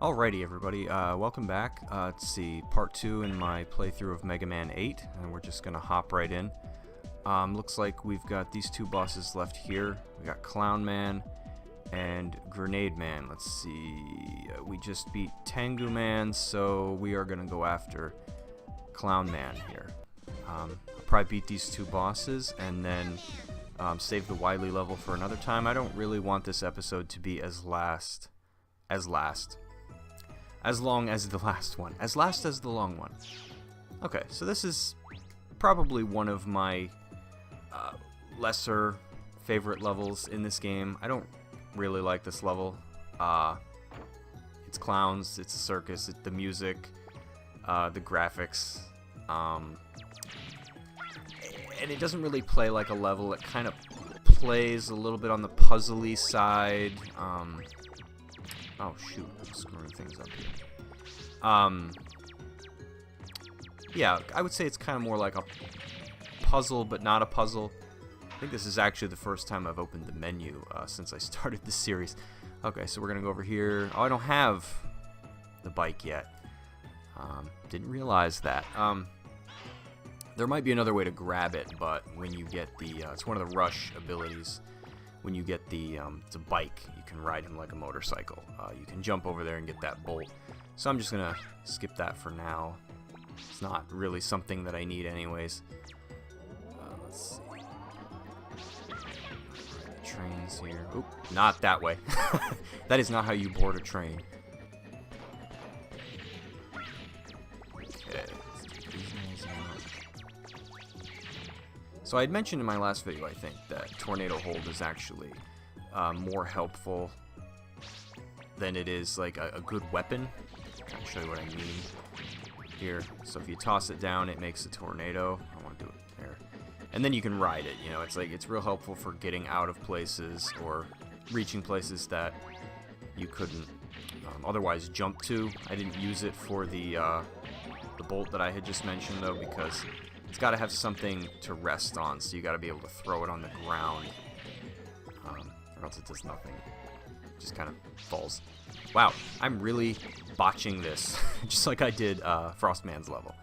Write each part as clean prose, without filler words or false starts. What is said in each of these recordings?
Alrighty, everybody. Welcome back. Let's see, part 2 in my playthrough of Mega Man 8, and we're just gonna hop right in. Looks like we've got these two bosses left here. We got Clown Man and Grenade Man. Let's see. We just beat Tengu Man, so we are gonna go after Clown Man here. I'll probably beat these two bosses and then save the Wily level for another time. I don't really want this episode to be as long as the last one. As last as the long one. Okay, so this is probably one of my lesser favorite levels in this game. I don't really like this level. It's clowns, it's a circus, the music, the graphics, and it doesn't really play like a level. It kind of plays a little bit on the puzzly side. Oh shoot, I'm screwing things up here. Yeah, I would say it's kind of more like a puzzle, but not a puzzle. I think this is actually the first time I've opened the menu since I started this series. Okay, so we're gonna go over here. Oh, I don't have the bike yet. Didn't realize that. There might be another way to grab it, but when you get the, it's one of the rush abilities. When you get the bike, you can ride him like a motorcycle. You can jump over there and get that bolt. So I'm just gonna skip that for now. It's not really something that I need anyways. Let's see. Trains here. Oop, not that way. That is not how you board a train. Okay. So I had mentioned in my last video, I think, that Tornado Hold is actually more helpful than it is like a good weapon. I'll show you what I mean here. So if you toss it down, it makes a tornado. I want to do it there. And then you can ride it, you know, it's real helpful for getting out of places or reaching places that you couldn't otherwise jump to. I didn't use it for the bolt that I had just mentioned, though, because it's got to have something to rest on, so you got to be able to throw it on the ground, or else it does nothing. It just kind of falls. Wow, I'm really botching this, just like I did Frostman's level.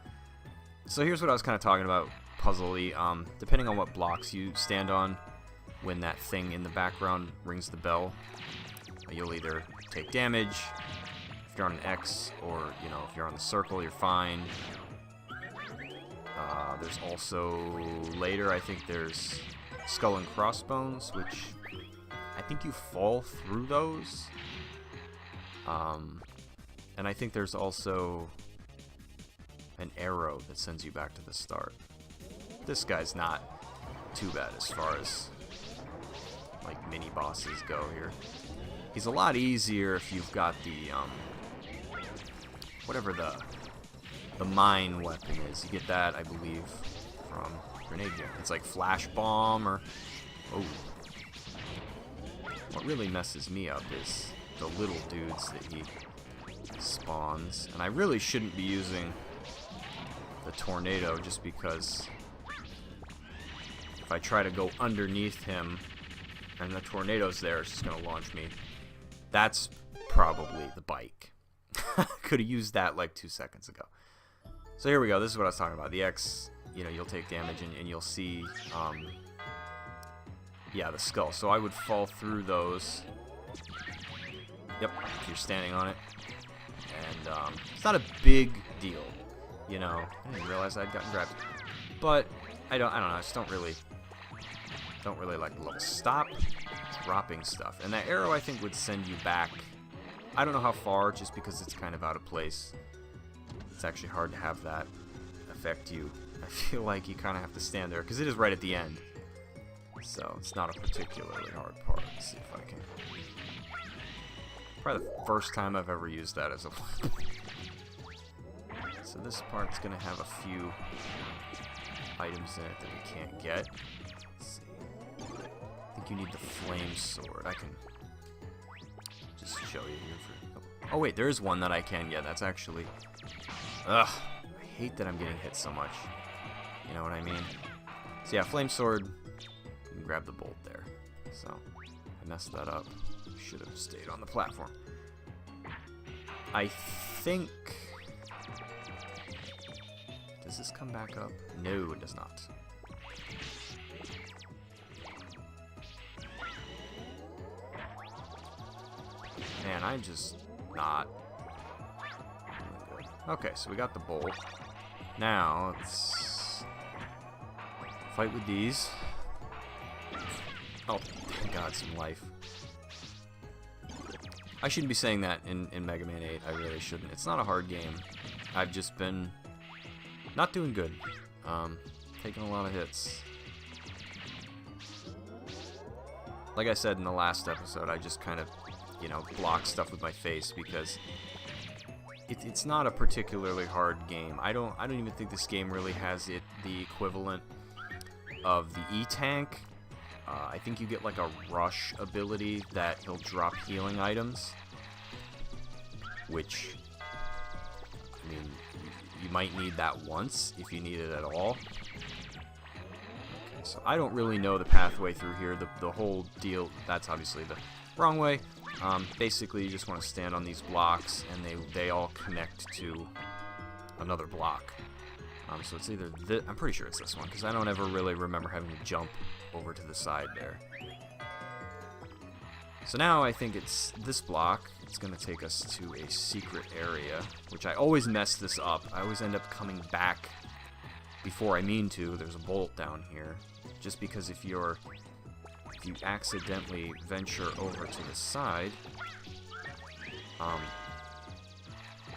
So here's what I was kind of talking about puzzly. Depending on what blocks you stand on, when that thing in the background rings the bell, you'll either take damage if you're on an X, or if you're on the circle, you're fine. There's also, later, I think there's Skull and Crossbones, which I think you fall through those. And I think there's also an arrow that sends you back to the start. This guy's not too bad as far as like mini bosses go here. He's a lot easier if you've got the whatever the mine weapon is. You get that, I believe, from Grenade Gun. It's like Flash Bomb or... Oh. What really messes me up is the little dudes that he spawns. And I really shouldn't be using the tornado, just because if I try to go underneath him and the tornado's there, it's just going to launch me. That's probably the bike. Could have used that like 2 seconds ago. So here we go. This is what I was talking about. The X, you'll take damage and you'll see, yeah, the skull. So I would fall through those. Yep, if you're standing on it. And it's not a big deal, I didn't realize I'd gotten grabbed. But I don't know. I just don't really like the level. Stop dropping stuff. And that arrow, I think, would send you back. I don't know how far, just because it's kind of out of place. It's actually hard to have that affect you. I feel like you kind of have to stand there, because it is right at the end. So it's not a particularly hard part. Let's see if I can... Probably the first time I've ever used that as a weapon. So this part's going to have a few items in it that we can't get. Let's see. I think you need the flame sword. I can just show you here. Oh wait, there is one that I can get. That's actually... Ugh, I hate that I'm getting hit so much. You know what I mean? So yeah, flame sword. You can grab the bolt there. So I messed that up. Should have stayed on the platform. I think... Does this come back up? No, it does not. Man, I'm just not doing good. Okay, so we got the bolt. Now, let's fight with these. Oh, thank God, some life. I shouldn't be saying that in Mega Man 8. I really shouldn't. It's not a hard game. I've just been not doing good. Taking a lot of hits. Like I said in the last episode, I just kind of, you know, block stuff with my face because it's not a particularly hard game. I don't even think this game really has the equivalent of the E-Tank. I think you get like a rush ability that he'll drop healing items, which, I mean, you might need that once if you need it at all. Okay, so I don't really know the pathway through here. The whole deal, that's obviously the wrong way. Basically, you just want to stand on these blocks, and they all connect to another block. So it's either this, I'm pretty sure it's this one, because I don't ever really remember having to jump over to the side there. So now I think it's this block. It's going to take us to a secret area, which I always mess this up. I always end up coming back before I mean to. There's a bolt down here, just because if you accidentally venture over to the side,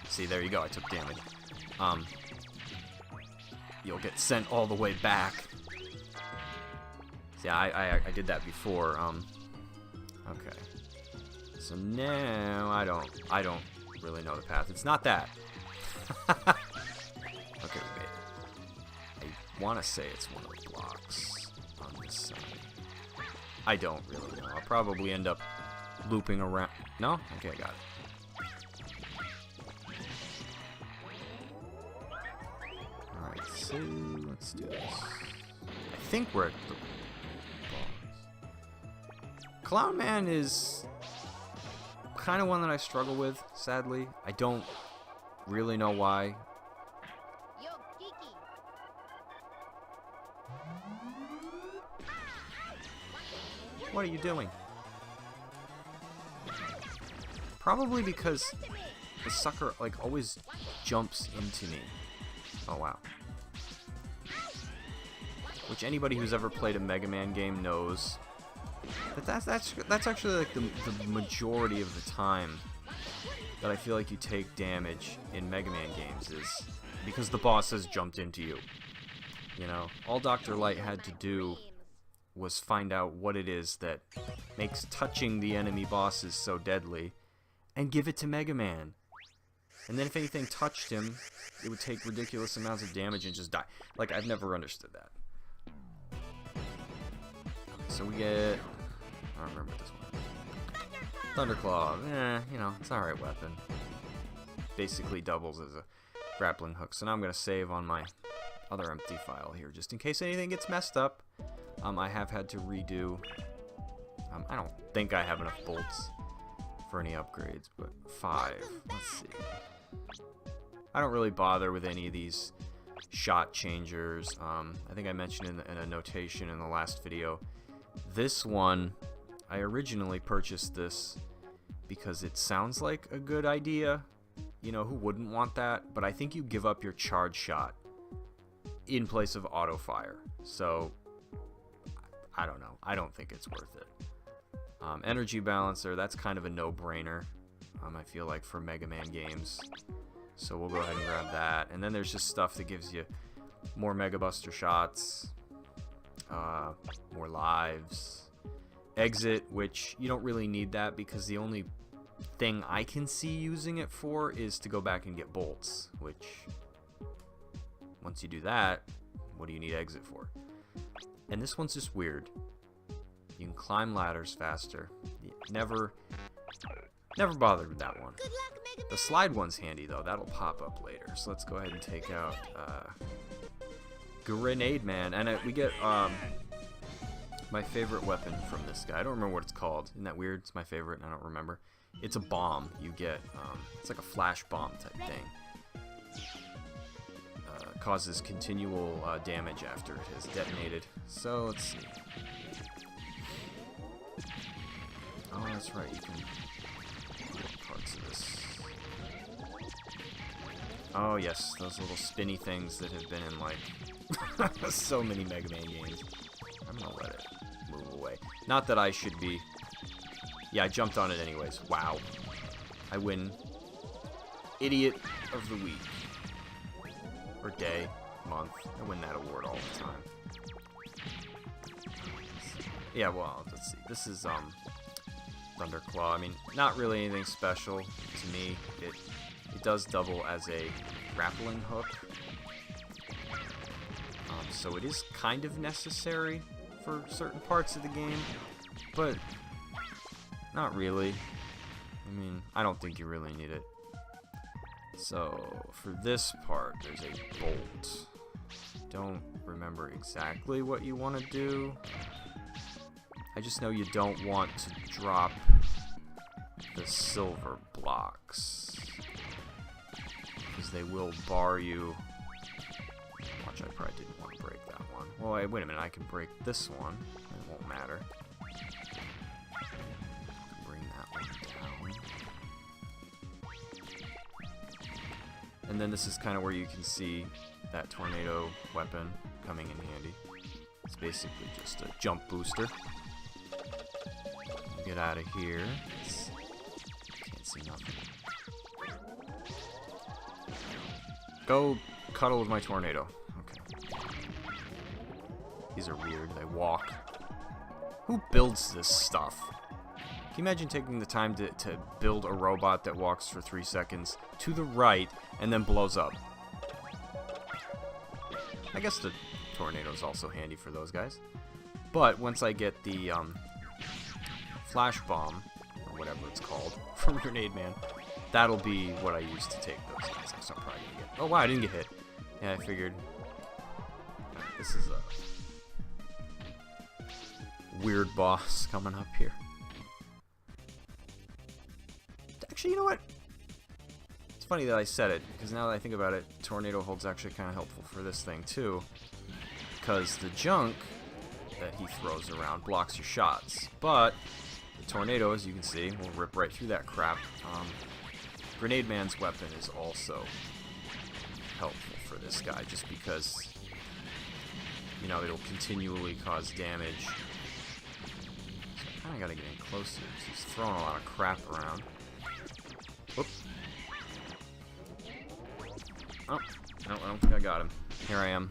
see, there you go, I took damage. You'll get sent all the way back. See, I did that before. Okay. So now I don't really know the path. It's not that. Okay, we made it. I want to say it's one of the blocks on this side. I don't really know. I'll probably end up looping around. No? Okay, I got it. Alright, so let's do this. I think we're at the boss. Clown Man is kind of one that I struggle with, sadly. I don't really know why. What are you doing? Probably because the sucker, like, always jumps into me. Oh, wow. Which anybody who's ever played a Mega Man game knows. But that's actually, like, the majority of the time that I feel like you take damage in Mega Man games is because the boss has jumped into you. You know, all Dr. Light had to do was find out what it is that makes touching the enemy bosses so deadly, and give it to Mega Man. And then if anything touched him, it would take ridiculous amounts of damage and just die. Like, I've never understood that. So we get... I don't remember this one. Thunderclaw. You know, it's an alright weapon. Basically doubles as a grappling hook. So now I'm going to save on my other empty file here, just in case anything gets messed up. I have had to redo. I don't think I have enough bolts for any upgrades, but 5. Let's see. I don't really bother with any of these shot changers. I think I mentioned in a notation in the last video. This one, I originally purchased this because it sounds like a good idea. You know, who wouldn't want that? But I think you give up your charge shot in place of auto fire. So I don't know. I don't think it's worth it. Energy balancer, that's kind of a no-brainer, I feel like, for Mega Man games. So we'll go ahead and grab that. And then there's just stuff that gives you more Mega Buster shots, more lives. Exit, which you don't really need that because the only thing I can see using it for is to go back and get bolts, which once you do that, what do you need exit for? And this one's just weird. You can climb ladders faster. Never bothered with that one. The slide one's handy though. That'll pop up later. So let's go ahead and take out Grenade Man, and we get my favorite weapon from this guy. I don't remember what it's called. Isn't that weird? It's my favorite, and I don't remember. it's a bomb you get. It's like a flash bomb type thing. Causes continual damage after it has detonated. So let's see. Oh, that's right. You can do parts of this. Oh yes, those little spinny things that have been in like so many Mega Man games. I'm gonna let it move away. Not that I should be. Yeah, I jumped on it anyways. Wow. I win Idiot of the Week. Or day, month. I win that award all the time. Yeah, well, let's see. This is Thunderclaw. I mean, not really anything special to me. It does double as a grappling hook. So it is kind of necessary for certain parts of the game, but not really. I mean, I don't think you really need it. So, for this part, there's a bolt. Don't remember exactly what you want to do. I just know you don't want to drop the silver blocks, because they will bar you. Watch, I probably didn't want to break that one. Well, wait a minute, I can break this one. It won't matter. Bring that one down. And then this is kind of where you can see that tornado weapon coming in handy. It's basically just a jump booster. Get out of here. Can't see nothing. Go cuddle with my tornado. Okay. These are weird. They walk. Who builds this stuff? Can you imagine taking the time to build a robot that walks for 3 seconds to the right and then blows up? I guess the tornado is also handy for those guys. But once I get the flash bomb, or whatever it's called, from Grenade Man, that'll be what I use to take those guys. So I'm probably gonna get. Oh wow, I didn't get hit. Yeah, I figured. This is a weird boss coming up here. Actually, you know what? It's funny that I said it, because now that I think about it, Tornado Hold's actually kind of helpful for this thing too, because the junk that he throws around blocks your shots, but the tornado, as you can see, will rip right through that crap. Grenade Man's weapon is also helpful for this guy, just because, you know, it'll continually cause damage. So I kind of got to get in closer, because he's throwing a lot of crap around. Whoop. Oh, no, I don't think I got him. Here I am,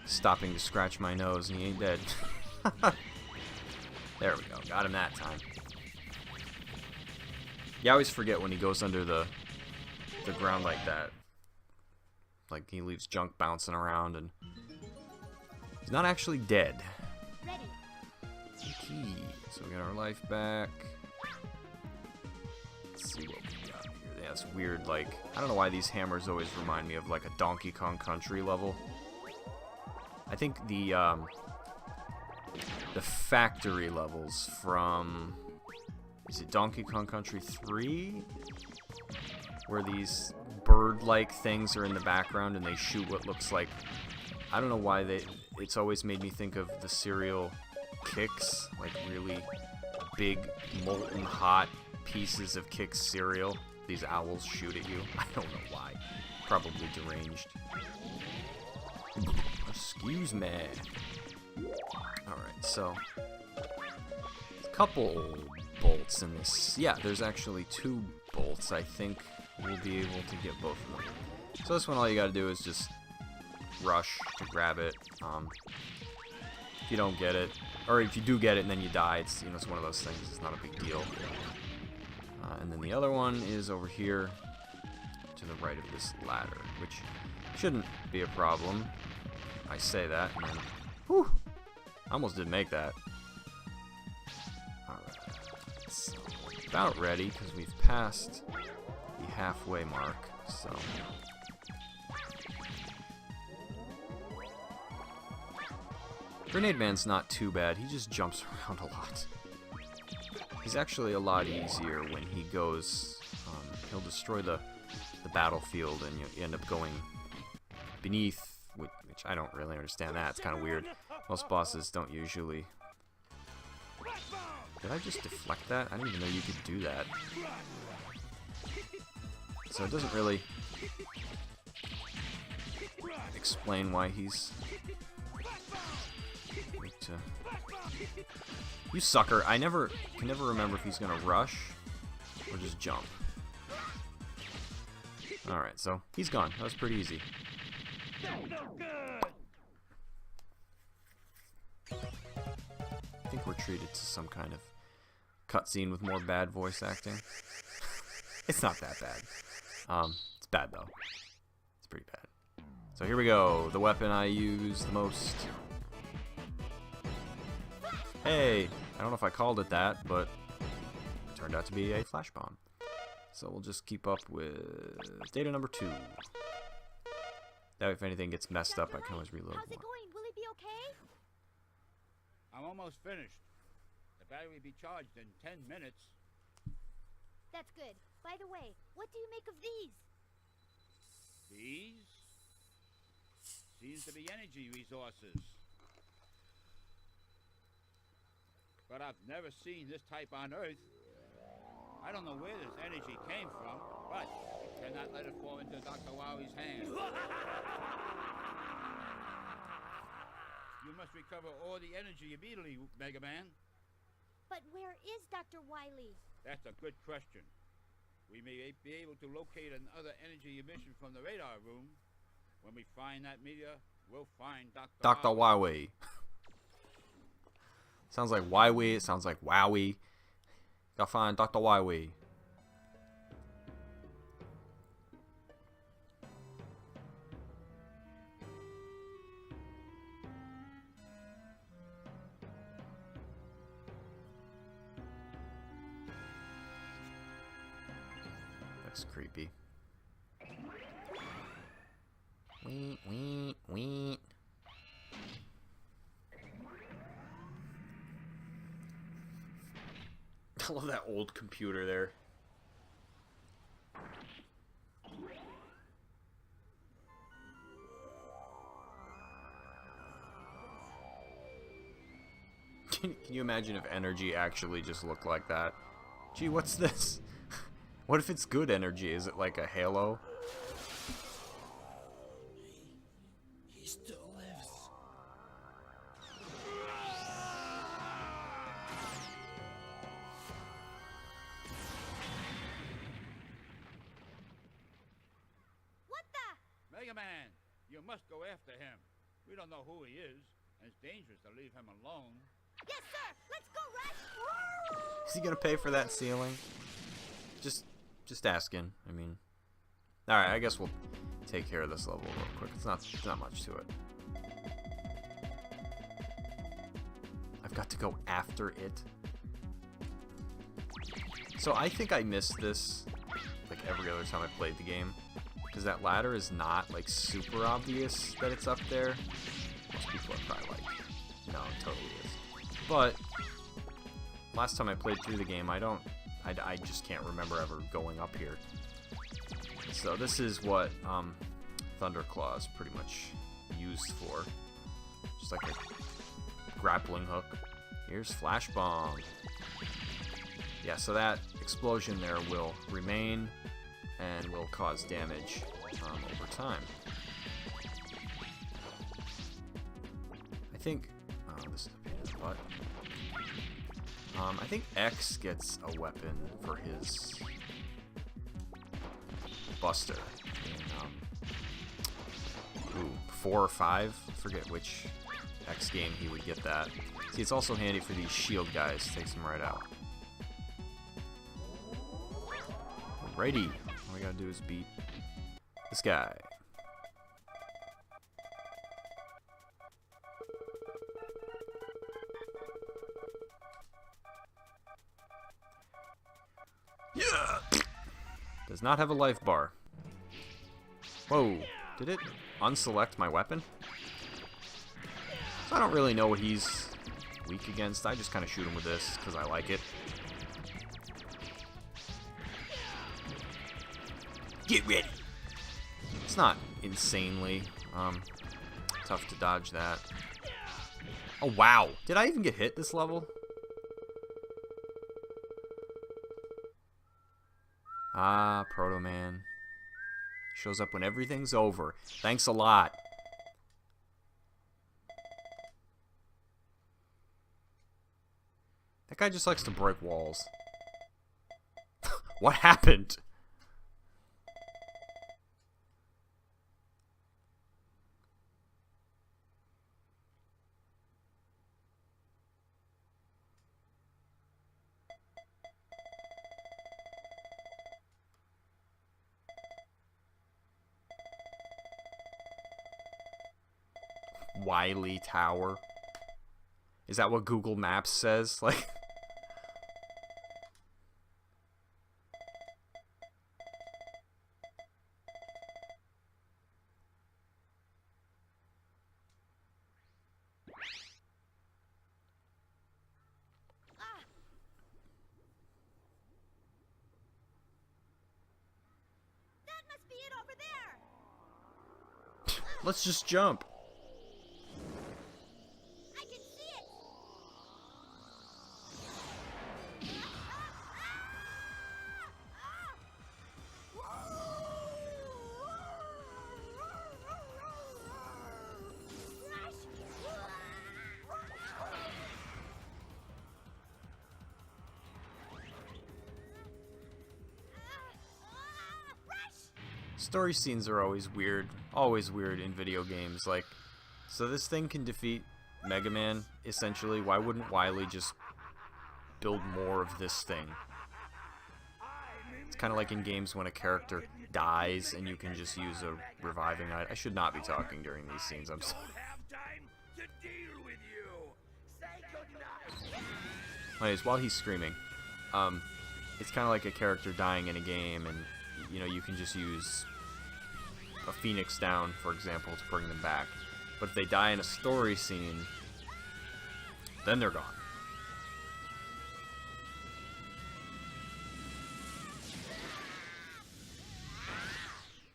stopping to scratch my nose, and he ain't dead. There we go, got him that time. Yeah, I always forget when he goes under the ground like that. Like, he leaves junk bouncing around, and he's not actually dead. Okay, so we got our life back. Let's see what we got here. Yeah, it's weird, like, I don't know why these hammers always remind me of, like, a Donkey Kong Country level. I think the factory levels from, is it Donkey Kong Country 3? Where these bird-like things are in the background and they shoot what looks like, I don't know why it's always made me think of the cereal Kix, like really big, molten hot pieces of Kix cereal. These owls shoot at you. I don't know why. Probably deranged. Excuse me. Alright, so a couple bolts in this. Yeah, there's actually 2 bolts. I think we'll be able to get both of them. So this one, all you gotta do is just rush to grab it. If you don't get it, or if you do get it and then you die, it's, you know, it's one of those things. It's not a big deal. And then the other one is over here to the right of this ladder, which shouldn't be a problem. I say that, and then, whew, I almost didn't make that. Alright, so about ready, because we've passed the halfway mark, so. Grenade Man's not too bad, he just jumps around a lot. He's actually a lot easier when he goes, he'll destroy the battlefield and you end up going beneath, which I don't really understand that. It's kind of weird. Most bosses don't usually... Did I just deflect that? I didn't even know you could do that. So it doesn't really explain why he's... You sucker. I can never remember if he's gonna rush or just jump. Alright, so he's gone. That was pretty easy. I think we're treated to some kind of cutscene with more bad voice acting. It's not that bad. It's bad though. It's pretty bad. So here we go. The weapon I use the most. Hey! I don't know if I called it that, but it turned out to be a flash bomb. So we'll just keep up with data number 2. That way if anything gets messed up, I can always reload How's it more. going? Will it be okay? I'm almost finished. The battery will be charged in 10 minutes. That's good. By the way, what do you make of these? These? Seems to be energy resources. But I've never seen this type on Earth. I don't know where this energy came from, but cannot let it fall into Dr. Wowie's hands. You must recover all the energy immediately, Mega Man. But where is Dr. Wily? That's a good question. We may be able to locate another energy emission from the radar room. When we find that meteor, we'll find Dr. Wowie. Sounds like Wowie. It sounds like Wowie. Gotta find Dr. Wowie. That's creepy. Wee, wee, wee. I love that old computer there. Can you imagine if energy actually just looked like that? Gee, what's this? What if it's good energy? Is it like a halo? He still lives. What the? Mega Man, you must go after him. We don't know who he is, and it's dangerous to leave him alone. Yes, sir! Let's go, Rush! Is he gonna pay for that ceiling? Just asking. I mean, all right. I guess we'll take care of this level real quick. It's not much to it. I've got to go after it. So I think I missed this like every other time I played the game, because that ladder is not like super obvious that it's up there. Most people are probably like, no, it totally is. But last time I played through the game, I just can't remember ever going up here. So this is what Thunderclaw is pretty much used for. Just like a grappling hook. Here's Flash Bomb. Yeah, so that explosion there will remain and will cause damage over time. I think... Oh, this is a pain in the butt. I think X gets a weapon for his Buster in 4 or 5. I forget which X game he would get that. See, it's also handy for these shield guys. Takes them right out. Alrighty, all we gotta do is beat this guy. Yeah! Does not have a life bar. Whoa, did it unselect my weapon? So I don't really know what he's weak against. I just kind of shoot him with this because I like it. Get ready. It's not insanely tough to dodge that. Oh wow! Did I even get hit this level? Ah, Proto Man. Shows up when everything's over. Thanks a lot. That guy just likes to break walls. What happened? Wily Tower. Is that what Google Maps says? Like... That must be it over there. Let's just jump. I can see it. Story scenes are always weird in video games. Like, so this thing can defeat Mega Man, essentially. Why wouldn't Wily just build more of this thing? It's kind of like in games when a character dies and you can just use a reviving item. I should not be talking during these scenes, I'm sorry. Anyways, while he's screaming, it's kind of like a character dying in a game, and you know, you can just use a Phoenix down, for example, to bring them back. But if they die in a story scene, then they're gone.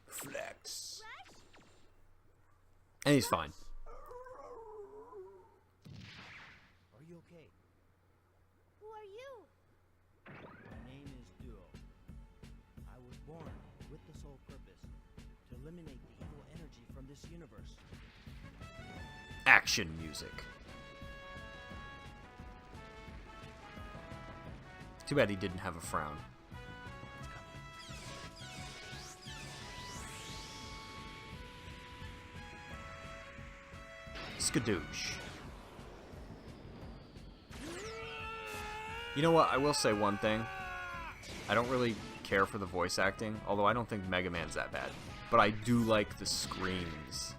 Flex. And he's fine. Are you okay? Who are you? My name is Duo. I was born with the sole purpose to eliminate the evil energy from this universe. Action music. Too bad he didn't have a frown. Skadoosh. You know what? I will say one thing. I don't really care for the voice acting, although I don't think Mega Man's that bad. But I do like the screams.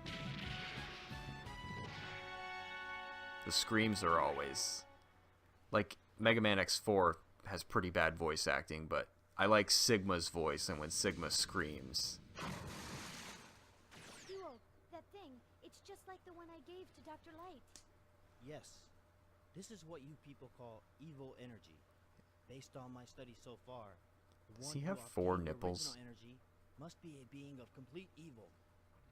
The screams are always... Like, Mega Man X4 has pretty bad voice acting, but I like Sigma's voice, and when Sigma screams... Duo, that thing. It's just like the one I gave to Dr. Light. Yes, this is what you people call evil energy. Based on my study so far, the Does one he who have 4 obtained nipples? original energy must be a being of complete evil.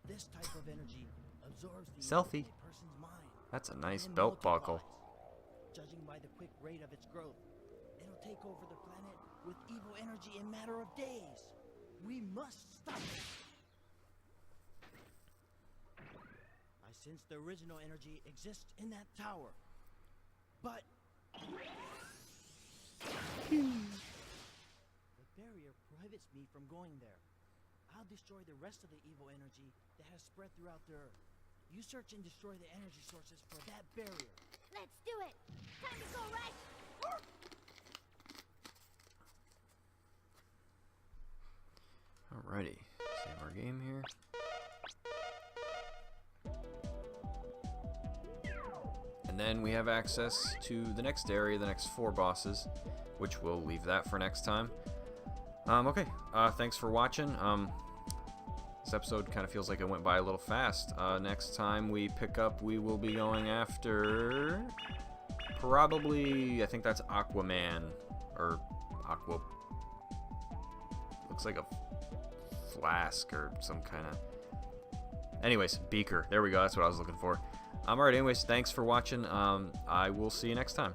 This type of energy absorbs the Selfie. evil in a person's mind. That's a nice and belt buckle. multiplies. Judging by the quick rate of its growth, it'll take over the planet with evil energy in a matter of days. We must stop it. I sense the original energy exists in that tower. But the barrier prohibits me from going there. I'll destroy the rest of the evil energy that has spread throughout the Earth. You search and destroy the energy sources for that barrier. Let's do it. Time to go, Rush. Alrighty. Save our game here. And then we have access to the next area, the next 4 bosses, which we'll leave that for next time. Okay, thanks for watching. This episode kind of feels like it went by a little fast. Next time we pick up, we will be going after... probably, I think that's Aquaman, or Aqua... looks like a flask or some kind of... Anyways, beaker. There we go. That's what I was looking for. Alright, anyways, thanks for watching. I will see you next time.